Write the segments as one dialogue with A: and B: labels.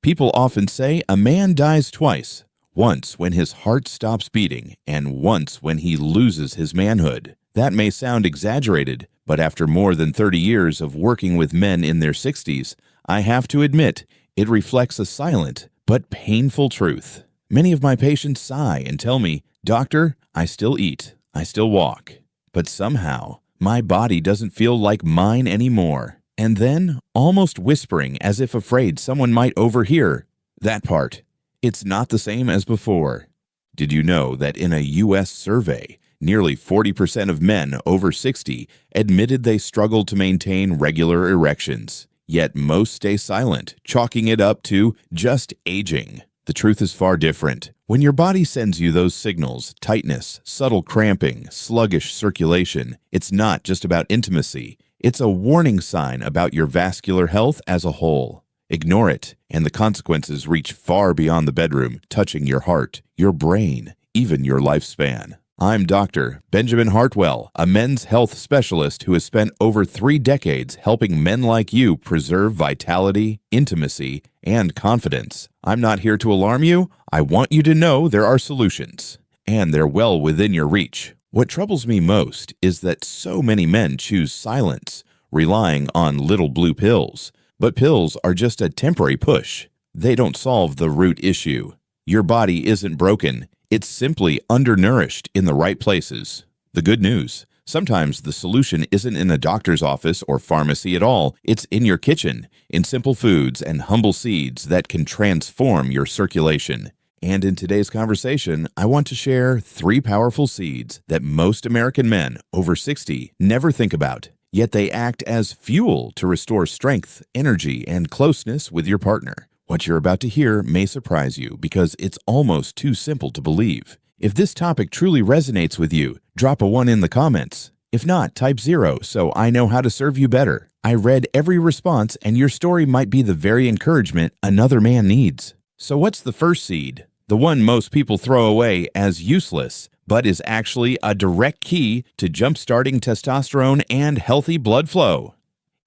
A: People often say a man dies twice, once when his heart stops beating and once when he loses his manhood. That may sound exaggerated, but after more than 30 years of working with men in their 60s, I have to admit it reflects a silent but painful truth. Many of my patients sigh and tell me, "Doctor, I still eat, I still walk, but somehow my body doesn't feel like mine anymore." And then, almost whispering as if afraid someone might overhear, "That part, it's not the same as before." Did you know that in a U.S. survey, nearly 40% of men over 60 admitted they struggled to maintain regular erections? Yet most stay silent, chalking it up to just aging. The truth is far different. When your body sends you those signals, tightness, subtle cramping, sluggish circulation, it's not just about intimacy. It's a warning sign about your vascular health as a whole. Ignore it, and the consequences reach far beyond the bedroom, touching your heart, your brain, even your lifespan. I'm Dr. Benjamin Hartwell, a men's health specialist who has spent over 3 decades helping men like you preserve vitality, intimacy, and confidence. I'm not here to alarm you. I want you to know there are solutions, and they're well within your reach. What troubles me most is that so many men choose silence, relying on little blue pills. But pills are just a temporary push. They don't solve the root issue. Your body isn't broken. It's simply undernourished in the right places. The good news: sometimes the solution isn't in a doctor's office or pharmacy at all. It's in your kitchen, in simple foods and humble seeds that can transform your circulation. And in today's conversation, I want to share 3 powerful seeds that most American men over 60 never think about, yet they act as fuel to restore strength, energy, and closeness with your partner. What you're about to hear may surprise you because it's almost too simple to believe. If this topic truly resonates with you, drop a 1 in the comments. If not, type 0 so I know how to serve you better. I read every response, and your story might be the very encouragement another man needs. So what's the first seed? The one most people throw away as useless, but is actually a direct key to jump-starting testosterone and healthy blood flow.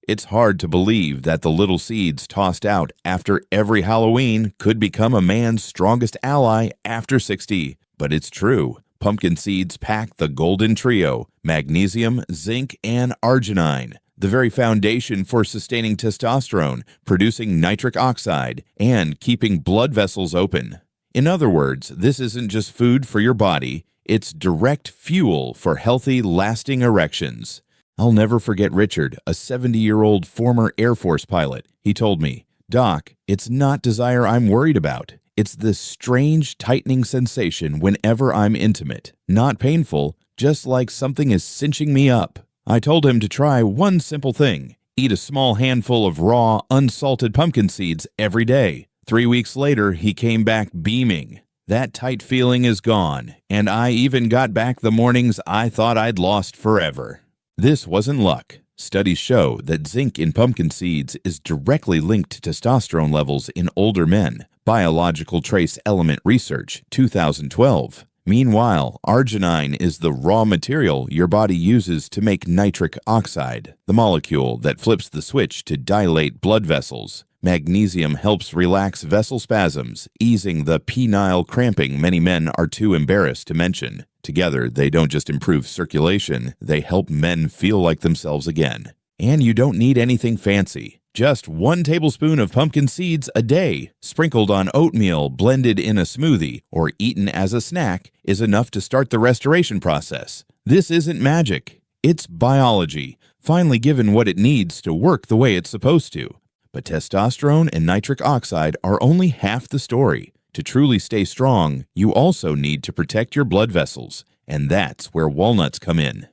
A: It's hard to believe that the little seeds tossed out after every Halloween could become a man's strongest ally after 60. But it's true. Pumpkin seeds pack the golden trio: magnesium, zinc, and arginine, the very foundation for sustaining testosterone, producing nitric oxide, and keeping blood vessels open. In other words, this isn't just food for your body, it's direct fuel for healthy, lasting erections. I'll never forget Richard, a 70-year-old former Air Force pilot. He told me, "Doc, it's not desire I'm worried about. It's this strange tightening sensation whenever I'm intimate. Not painful, just like something is cinching me up." I told him to try one simple thing: eat a small handful of raw, unsalted pumpkin seeds every day. 3 weeks later, he came back beaming. That tight feeling is gone, and I even got back the mornings I thought I'd lost forever. This wasn't luck. Studies show that zinc in pumpkin seeds is directly linked to testosterone levels in older men. Biological Trace Element Research, 2012. Meanwhile, arginine is the raw material your body uses to make nitric oxide, the molecule that flips the switch to dilate blood vessels. Magnesium helps relax vessel spasms, easing the penile cramping many men are too embarrassed to mention. Together, they don't just improve circulation, they help men feel like themselves again. And you don't need anything fancy. Just 1 tablespoon of pumpkin seeds a day, sprinkled on oatmeal, blended in a smoothie, or eaten as a snack, is enough to start the restoration process. This isn't magic. It's biology, finally given what it needs to work the way it's supposed to. But testosterone and nitric oxide are only half the story. To truly stay strong, you also need to protect your blood vessels, and that's where walnuts come in.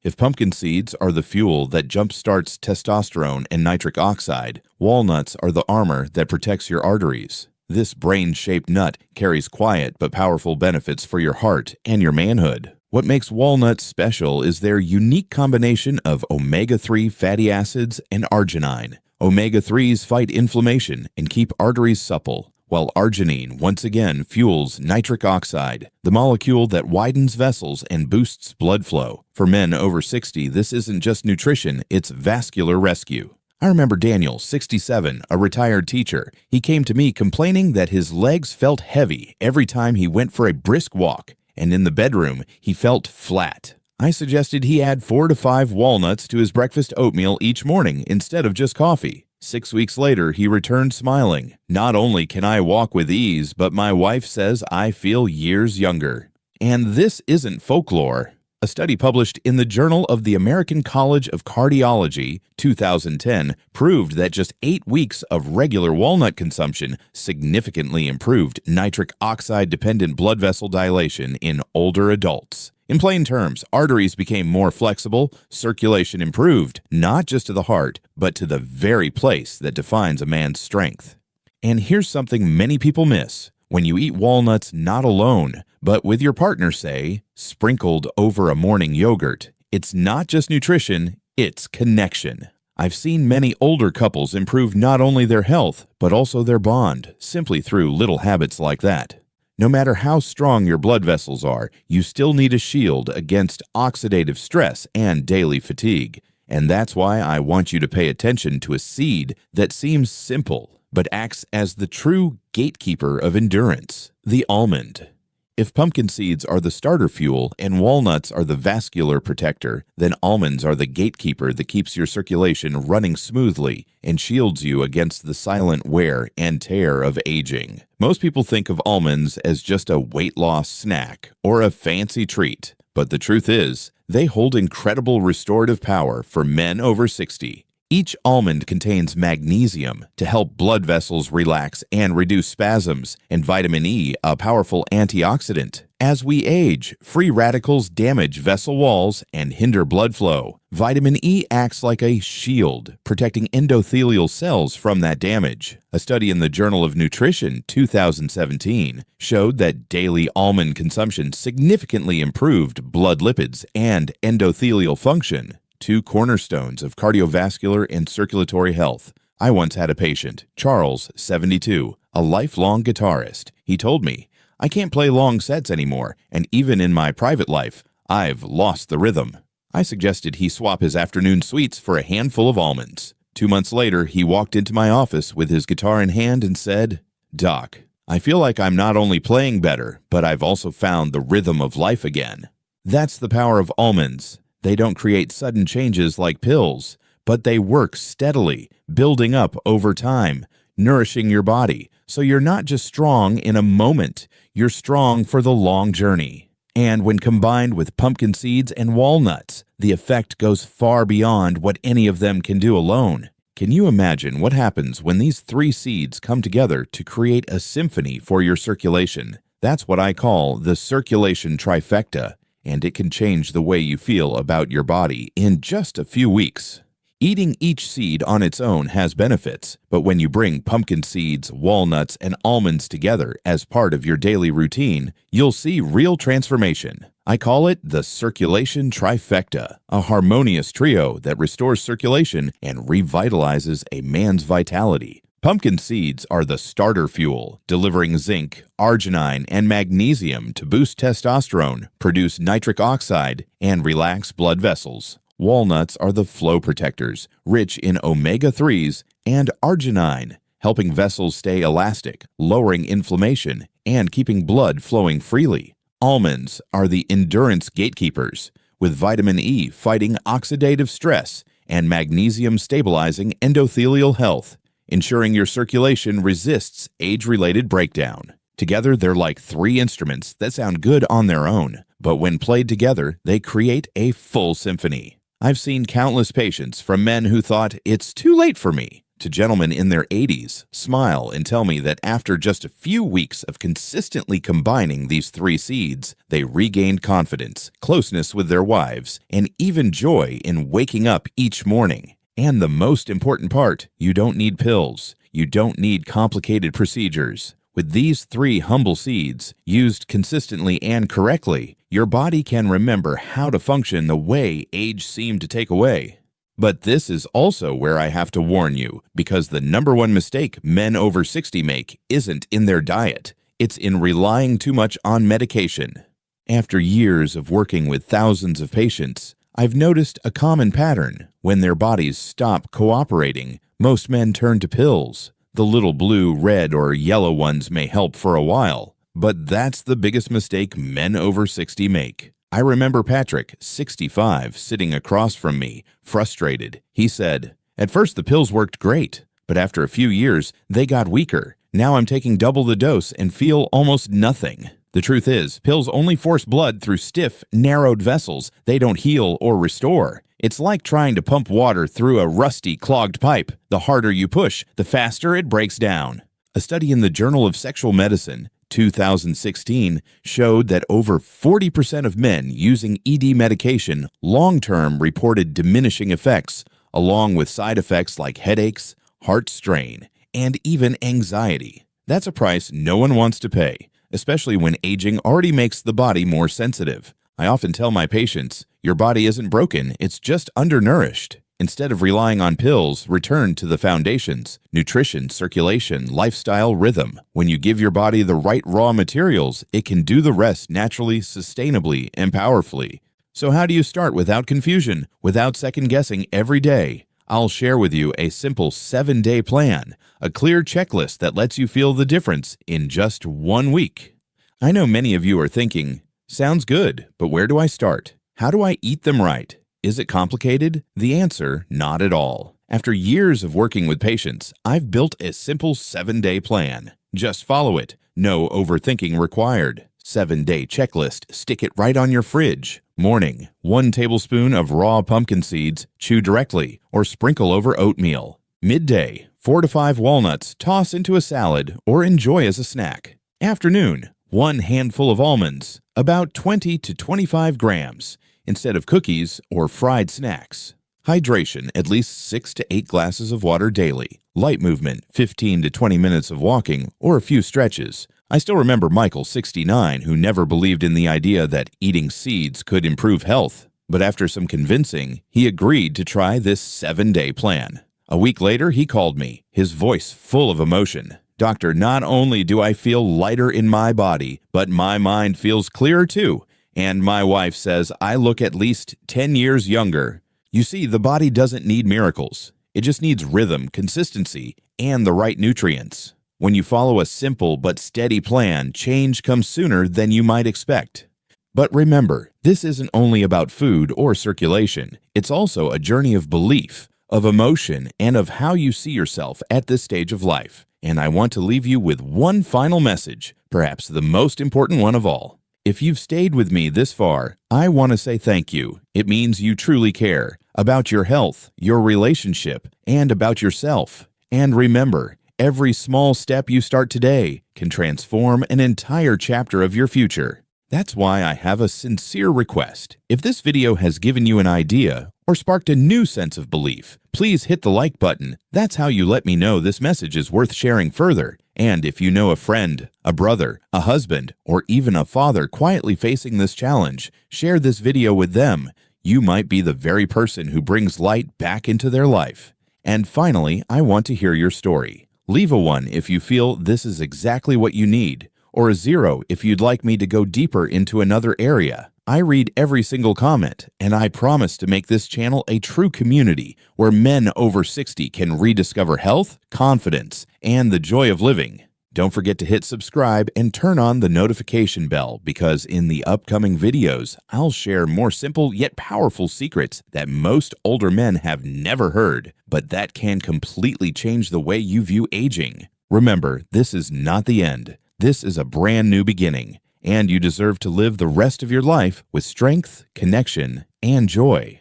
A: If pumpkin seeds are the fuel that jumpstarts testosterone and nitric oxide, walnuts are the armor that protects your arteries. This brain-shaped nut carries quiet but powerful benefits for your heart and your manhood. What makes walnuts special is their unique combination of omega-3 fatty acids and arginine. Omega-3s fight inflammation and keep arteries supple, while arginine once again fuels nitric oxide, the molecule that widens vessels and boosts blood flow. For men over 60, this isn't just nutrition, it's vascular rescue. I remember Daniel, 67, a retired teacher. He came to me complaining that his legs felt heavy every time he went for a brisk walk, and in the bedroom, he felt flat. I suggested he add 4 to 5 walnuts to his breakfast oatmeal each morning instead of just coffee. 6 weeks later, he returned smiling. Not only can I walk with ease, but my wife says I feel years younger. And this isn't folklore. A study published in the Journal of the American College of Cardiology, 2010, proved that just 8 weeks of regular walnut consumption significantly improved nitric oxide-dependent blood vessel dilation in older adults. In plain terms, arteries became more flexible, circulation improved, not just to the heart, but to the very place that defines a man's strength. And here's something many people miss. When you eat walnuts not alone, but with your partner, say, sprinkled over a morning yogurt, it's not just nutrition, it's connection. I've seen many older couples improve not only their health, but also their bond, simply through little habits like that. No matter how strong your blood vessels are, you still need a shield against oxidative stress and daily fatigue. And that's why I want you to pay attention to a seed that seems simple, but acts as the true gatekeeper of endurance, the almond. If pumpkin seeds are the starter fuel and walnuts are the vascular protector, then almonds are the gatekeeper that keeps your circulation running smoothly and shields you against the silent wear and tear of aging. Most people think of almonds as just a weight loss snack or a fancy treat, but the truth is, they hold incredible restorative power for men over 60. Each almond contains magnesium to help blood vessels relax and reduce spasms, and vitamin E, a powerful antioxidant. As we age, free radicals damage vessel walls and hinder blood flow. Vitamin E acts like a shield, protecting endothelial cells from that damage. A study in the Journal of Nutrition, 2017, showed that daily almond consumption significantly improved blood lipids and endothelial function, 2 cornerstones of cardiovascular and circulatory health. I once had a patient, Charles, 72, a lifelong guitarist. He told me, I can't play long sets anymore, and even in my private life, I've lost the rhythm. I suggested he swap his afternoon sweets for a handful of almonds. 2 months later, he walked into my office with his guitar in hand and said, Doc, I feel like I'm not only playing better, but I've also found the rhythm of life again. That's the power of almonds. They don't create sudden changes like pills, but they work steadily, building up over time, nourishing your body. So you're not just strong in a moment, you're strong for the long journey. And when combined with pumpkin seeds and walnuts, the effect goes far beyond what any of them can do alone. Can you imagine what happens when these 3 seeds come together to create a symphony for your circulation? That's what I call the circulation trifecta, and it can change the way you feel about your body in just a few weeks. Eating each seed on its own has benefits, but when you bring pumpkin seeds, walnuts, and almonds together as part of your daily routine, you'll see real transformation. I call it the circulation trifecta, a harmonious trio that restores circulation and revitalizes a man's vitality. Pumpkin seeds are the starter fuel, delivering zinc, arginine, and magnesium to boost testosterone, produce nitric oxide, and relax blood vessels. Walnuts are the flow protectors, rich in omega-3s and arginine, helping vessels stay elastic, lowering inflammation, and keeping blood flowing freely. Almonds are the endurance gatekeepers, with vitamin E fighting oxidative stress and magnesium stabilizing endothelial health, ensuring your circulation resists age-related breakdown. Together, they're like 3 instruments that sound good on their own, but when played together, they create a full symphony. I've seen countless patients, from men who thought, it's too late for me, to gentlemen in their 80s, smile and tell me that after just a few weeks of consistently combining these 3 seeds, they regained confidence, closeness with their wives, and even joy in waking up each morning. And the most important part, you don't need pills. You don't need complicated procedures. With these 3 humble seeds, used consistently and correctly, your body can remember how to function the way age seemed to take away. But this is also where I have to warn you, because the #1 mistake men over 60 make isn't in their diet. It's in relying too much on medication. After years of working with thousands of patients, I've noticed a common pattern. When their bodies stop cooperating, most men turn to pills. The little blue, red, or yellow ones may help for a while, but that's the biggest mistake men over 60 make. I remember Patrick, 65, sitting across from me, frustrated. He said, "At first the pills worked great, but after a few years, they got weaker. Now I'm taking double the dose and feel almost nothing." The truth is, pills only force blood through stiff, narrowed vessels. They don't heal or restore. It's like trying to pump water through a rusty, clogged pipe. The harder you push, the faster it breaks down. A study in the Journal of Sexual Medicine, 2016, showed that over 40% of men using ED medication long-term reported diminishing effects, along with side effects like headaches, heart strain, and even anxiety. That's a price no one wants to pay, especially when aging already makes the body more sensitive. I often tell my patients, your body isn't broken, it's just undernourished. Instead of relying on pills, return to the foundations: nutrition, circulation, lifestyle, rhythm. When you give your body the right raw materials, it can do the rest naturally, sustainably, and powerfully. So how do you start without confusion, without second-guessing every day? I'll share with you a simple 7-day plan, a clear checklist that lets you feel the difference in just 1 week. I know many of you are thinking, sounds good, but where do I start? How do I eat them right? Is it complicated? The answer, not at all. After years of working with patients, I've built a simple 7-day plan. Just follow it. No overthinking required. 7-day checklist. Stick it right on your fridge. Morning, 1 tablespoon of raw pumpkin seeds, chew directly, or sprinkle over oatmeal. Midday, 4 to 5 walnuts, toss into a salad, or enjoy as a snack. Afternoon, 1 handful of almonds, about 20 to 25 grams, instead of cookies or fried snacks. Hydration, at least 6 to 8 glasses of water daily. Light movement, 15 to 20 minutes of walking or a few stretches. I still remember Michael, 69, who never believed in the idea that eating seeds could improve health. But after some convincing, he agreed to try this 7-day plan. A week later, he called me, his voice full of emotion. "Doctor, not only do I feel lighter in my body, but my mind feels clearer too. And my wife says I look at least 10 years younger." You see, the body doesn't need miracles. It just needs rhythm, consistency, and the right nutrients. When you follow a simple but steady plan, change comes sooner than you might expect. But remember, this isn't only about food or circulation. It's also a journey of belief, of emotion, and of how you see yourself at this stage of life. And I want to leave you with one final message, perhaps the most important one of all. If you've stayed with me this far, I want to say thank you. It means you truly care about your health, your relationship, and about yourself. And remember, every small step you start today can transform an entire chapter of your future. That's why I have a sincere request. If this video has given you an idea or sparked a new sense of belief, please hit the like button. That's how you let me know this message is worth sharing further. And if you know a friend, a brother, a husband, or even a father quietly facing this challenge, share this video with them. You might be the very person who brings light back into their life. And finally, I want to hear your story. Leave a 1 if you feel this is exactly what you need, or a 0 if you'd like me to go deeper into another area. I read every single comment, and I promise to make this channel a true community where men over 60 can rediscover health, confidence, and the joy of living. Don't forget to hit subscribe and turn on the notification bell, because in the upcoming videos, I'll share more simple yet powerful secrets that most older men have never heard, but that can completely change the way you view aging. Remember, this is not the end. This is a brand new beginning, and you deserve to live the rest of your life with strength, connection, and joy.